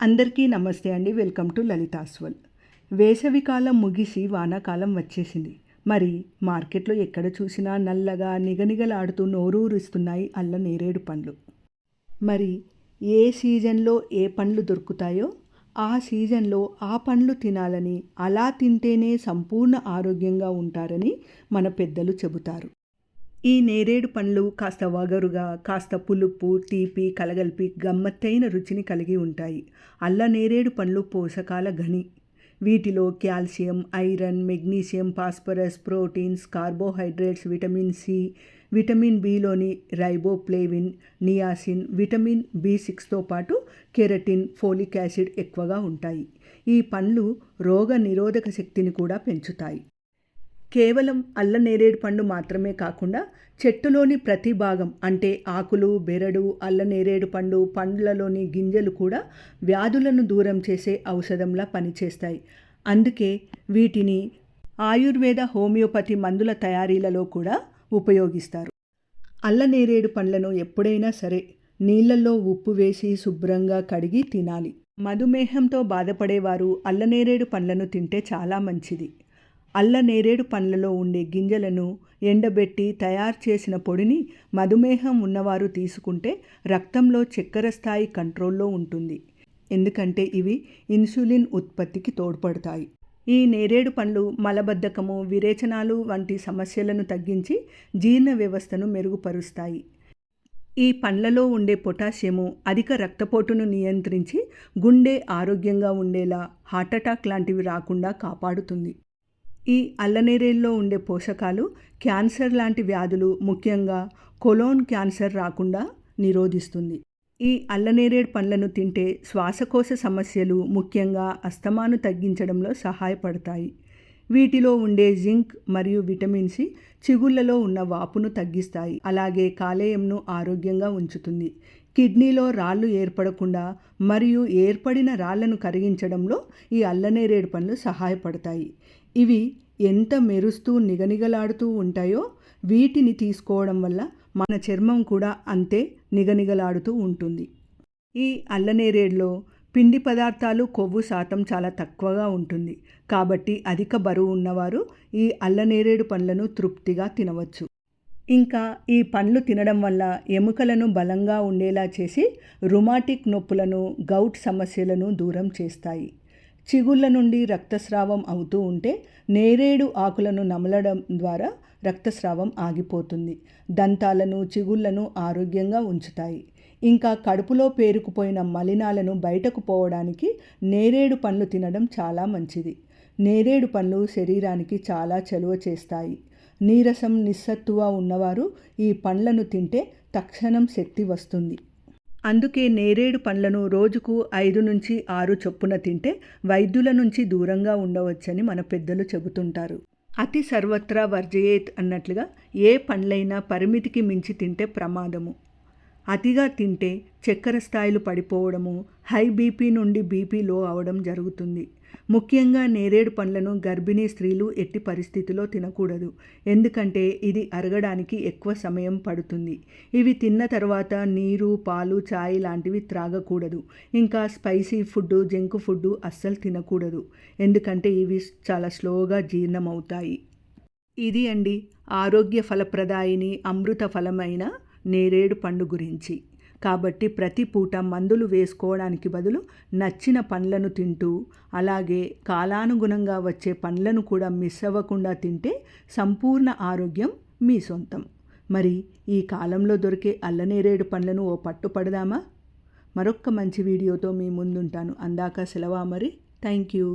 అందరికీ నమస్తే అండి. వెల్కమ్ టు లలితాస్వల్. వేసవికాలం ముగిసి వానాకాలం వచ్చేసింది. మరి మార్కెట్లో ఎక్కడ చూసినా నల్లగా నిగనిగలాడుతూ నోరూరిస్తున్నాయి అల్ల నేరేడు పండ్లు. మరి ఏ సీజన్లో ఏ పండ్లు దొరుకుతాయో ఆ సీజన్లో ఆ పండ్లు తినాలని, అలా తింటేనే సంపూర్ణ ఆరోగ్యంగా ఉంటారని మన పెద్దలు చెబుతారు. ఈ నేరేడు పండ్లు కాస్త వగరుగా, కాస్త పులుపు, తీపి కలగలిపి గమ్మత్తైన రుచిని కలిగి ఉంటాయి. అల్ల నేరేడు పండ్లు పోషకాల గని. వీటిలో calcium, iron, magnesium, phosphorus, proteins, carbohydrates, vitamin C, vitamin బిలోని రైబోఫ్లేవిన్, నియాసిన్, విటమిన్ బి6తో పాటు కెరటిన్, ఫోలిక్ యాసిడ్ ఎక్కువగా ఉంటాయి. ఈ పండ్లు రోగ నిరోధక శక్తిని కూడా పెంచుతాయి. కేవలం అల్ల నేరేడు పండు మాత్రమే కాకుండా చెట్టులోని ప్రతి భాగం అంటే ఆకులు, బెరడు, అల్ల నేరేడు పండు, పండ్లలోని గింజలు కూడా వ్యాధులను దూరం చేసే ఔషధంలా పనిచేస్తాయి. అందుకే వీటిని ఆయుర్వేద, హోమియోపతి మందుల తయారీలలో కూడా ఉపయోగిస్తారు. అల్ల నేరేడు పండ్లను ఎప్పుడైనా సరే నీళ్ళల్లో ఉప్పు వేసి శుభ్రంగా కడిగి తినాలి. మధుమేహంతో బాధపడేవారు అల్ల నేరేడు పండ్లను తింటే చాలా మంచిది. అల్ల నేరేడు పండ్లలో ఉండే గింజలను ఎండబెట్టి తయారు చేసిన పొడిని మధుమేహం ఉన్నవారు తీసుకుంటే రక్తంలో చక్కెర స్థాయి కంట్రోల్లో ఉంటుంది. ఎందుకంటే ఇవి ఇన్సులిన్ ఉత్పత్తికి తోడ్పడతాయి. ఈ నేరేడు పండ్లు మలబద్ధకము, విరేచనాలు వంటి సమస్యలను తగ్గించి జీర్ణ వ్యవస్థను మెరుగుపరుస్తాయి. ఈ పండ్లలో ఉండే పొటాషియము అధిక రక్తపోటును నియంత్రించి గుండె ఆరోగ్యంగా ఉండేలా, హార్ట్అటాక్ లాంటివి రాకుండా కాపాడుతుంది. ఈ అల్లనేరేడులో ఉండే పోషకాలు క్యాన్సర్ లాంటి వ్యాధులు, ముఖ్యంగా కొలోన్ క్యాన్సర్ రాకుండా నిరోధిస్తుంది. ఈ అల్లనేరేడు పండ్లను తింటే శ్వాసకోశ సమస్యలు, ముఖ్యంగా అస్తమాను తగ్గించడంలో సహాయపడతాయి. వీటిలో ఉండే జింక్ మరియు విటమిన్ సి చిగుళ్లలో ఉన్న వాపును తగ్గిస్తాయి. అలాగే కాలేయంను ఆరోగ్యంగా ఉంచుతుంది. కిడ్నీలో రాళ్ళు ఏర్పడకుండా మరియు ఏర్పడిన రాళ్లను కరిగించడంలో ఈ అల్లనేరేడు పండ్లు సహాయపడతాయి. ఇవి ఎంత మెరుస్తూ నిగనిగలాడుతూ ఉంటాయో వీటిని తీసుకోవడం వల్ల మన చర్మం కూడా అంతే నిగనిగలాడుతూ ఉంటుంది. ఈ అల్లనేరేడులో పిండి పదార్థాలు, కొవ్వు శాతం చాలా తక్కువగా ఉంటుంది. కాబట్టి అధిక బరువు ఉన్నవారు ఈ అల్లనేరేడు పండ్లను తృప్తిగా తినవచ్చు. ఇంకా ఈ పండ్లు తినడం వల్ల ఎముకలను బలంగా ఉండేలా చేసి రుమాటిక్ నొప్పులను, గౌట్ సమస్యలను దూరం చేస్తాయి. చిగుళ్ళ నుండి రక్తస్రావం అవుతూ ఉంటే నేరేడు ఆకులను నమలడం ద్వారా రక్తస్రావం ఆగిపోతుంది. దంతాలను, చిగుళ్లను ఆరోగ్యంగా ఉంచుతాయి. ఇంకా కడుపులో పేరుకుపోయిన మలినాలను బయటకు పోవడానికి నేరేడు పండ్లు తినడం చాలా మంచిది. నేరేడు పండ్లు శరీరానికి చాలా చలువ చేస్తాయి. నీరసం, నిస్సత్తువ ఉన్నవారు ఈ పండ్లను తింటే తక్షణం శక్తి వస్తుంది. అందుకే నేరేడు పండ్లను రోజుకు 5 నుంచి 6 చొప్పున తింటే వైద్యుల నుంచి దూరంగా ఉండవచ్చని మన పెద్దలు చెబుతుంటారు. అతి సర్వత్రా వర్జయేత్ అన్నట్లుగా ఏ పండ్లైనా పరిమితికి మించి తింటే ప్రమాదము. అతిగా తింటే చక్కెర స్థాయిలు పడిపోవడము, హై బీపీ నుండి బీపీ లో అవడం జరుగుతుంది. ముఖ్యంగా నేరేడు పండ్లను గర్భిణీ స్త్రీలు ఎట్టి పరిస్థితిలో తినకూడదు. ఎందుకంటే ఇది అరగడానికి ఎక్కువ సమయం పడుతుంది. ఇవి తిన్న తర్వాత నీరు, పాలు, ఛాయ్ లాంటివి త్రాగకూడదు. ఇంకా స్పైసీ ఫుడ్, జంక్ ఫుడ్ అస్సలు తినకూడదు. ఎందుకంటే ఇవి చాలా స్లోగా జీర్ణమవుతాయి. ఇది అండి ఆరోగ్య ఫలప్రదాయిని, అమృత ఫలమైన నేరేడు పండు గురించి. కాబట్టి ప్రతి పూట మందులు వేసుకోవడానికి బదులు నచ్చిన పండ్లను తింటూ, అలాగే కాలానుగుణంగా వచ్చే పండ్లను కూడా మిస్ అవ్వకుండా తింటే సంపూర్ణ ఆరోగ్యం మీ సొంతం. మరి ఈ కాలంలో దొరికే అల్లనేరేడు పండ్లను ఓ పట్టు పడదామా? మరొక్క మంచి వీడియోతో మీ ముందుంటాను. అందాక సెలవా మరి. Thank you.